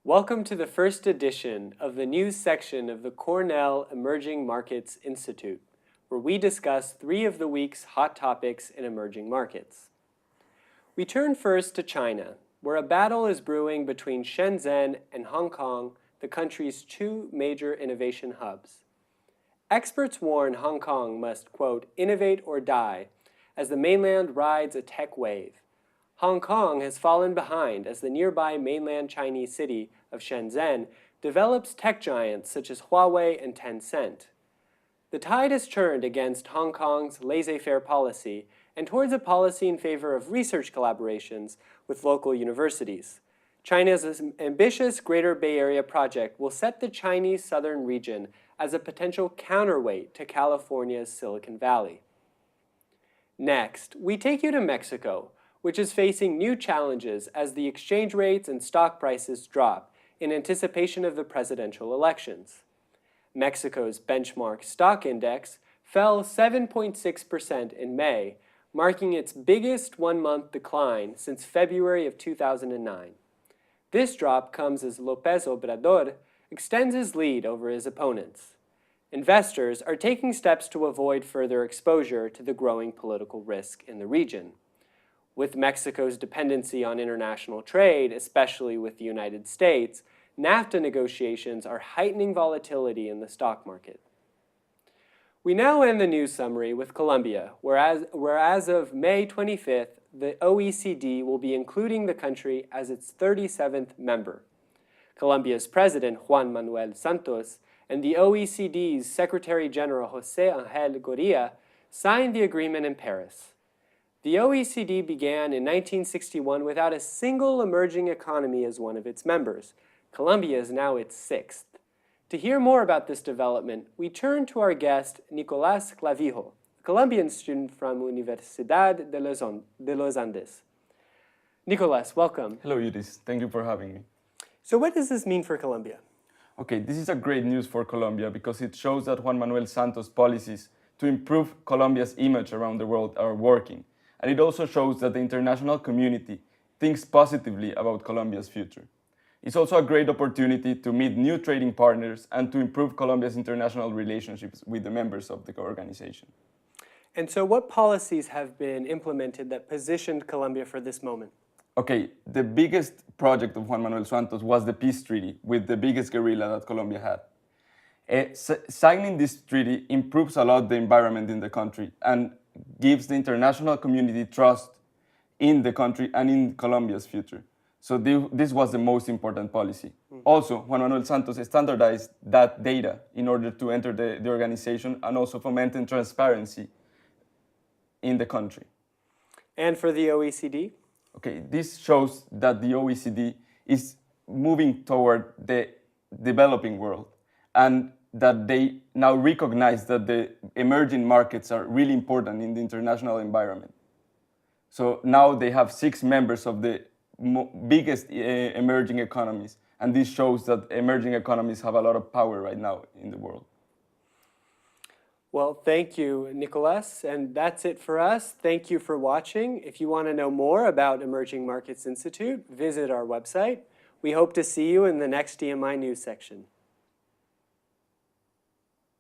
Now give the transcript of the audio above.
Welcome to the first edition of the news section of the Cornell Emerging Markets Institute, where we discuss 3 of the week's hot topics in emerging markets. We turn first to China, where a battle is brewing between Shenzhen and Hong Kong, the country's 2 major innovation hubs. Experts warn Hong Kong must, quote, innovate or die, as the mainland rides a tech wave. Hong Kong has fallen behind as the nearby mainland Chinese city of Schenzen develops tech giants such as Huawei and Tencent. The tide has turned against Hong Kong's laissez-faire policy and towards a policy in favor of research collaborations with local universities. China's ambitious Greater Bay Area project will set the Chinese southern region as a potential counterweight to California's Silicon Valley. Next, we take you to Mexico, which is facing new challenges as the exchange rates and stock prices drop in anticipation of the presidential elections. Mexico's benchmark stock index fell 7.6% in May, marking its biggest one-month decline since February of 2009. This drop comes as López Obrador extends his lead over his opponents. Investors are taking steps to avoid further exposure to the growing political risk in the region. With Mexico's dependency on international trade, especially with the United States, NAFTA negotiations are heightening volatility in the stock market. We now end the news summary with Colombia, where as of May 25th, the OECD will be including the country as its 37th member. Colombia's president, Juan Manuel Santos, and the OECD's Secretary General José Ángel Gurría signed the agreement in Paris. The OECD began in 1961 without a single emerging economy as one of its members. Colombia is now its 6th. To hear more about this development, we turn to our guest, Nicolas Clavijo, a Colombian student from Universidad de los Andes. Nicolas, welcome. Hello, Eudes. Thank you for having me. So what does this mean for Colombia? Okay, this is a great news for Colombia because it shows that Juan Manuel Santos' policies to improve Colombia's image around the world are working. And it also shows that the international community thinks positively about Colombia's future. It's also a great opportunity to meet new trading partners and to improve Colombia's international relationships with the members of the organization. And so what policies have been implemented that positioned Colombia for this moment? Okay, the biggest project of Juan Manuel Santos was the peace treaty with the biggest guerrilla that Colombia had. Signing this treaty improves a lot the environment in the country and gives the international community trust in the country and in Colombia's future. So this was the most important policy. Also, Juan Manuel Santos standardized that data in order to enter the organization and also fomenting transparency in the country. And for the OECD? Okay, this shows that the OECD is moving toward the developing world and that they now recognize that the emerging markets are really important in the international environment. So now they have 6 members of the biggest emerging economies, and this shows that emerging economies have a lot of power right now in the world. Well, thank you, Nicolas, and that's it for us. Thank you for watching. If you want to know more about Emerging Markets Institute, visit our website. We hope to see you in the next DMI news section.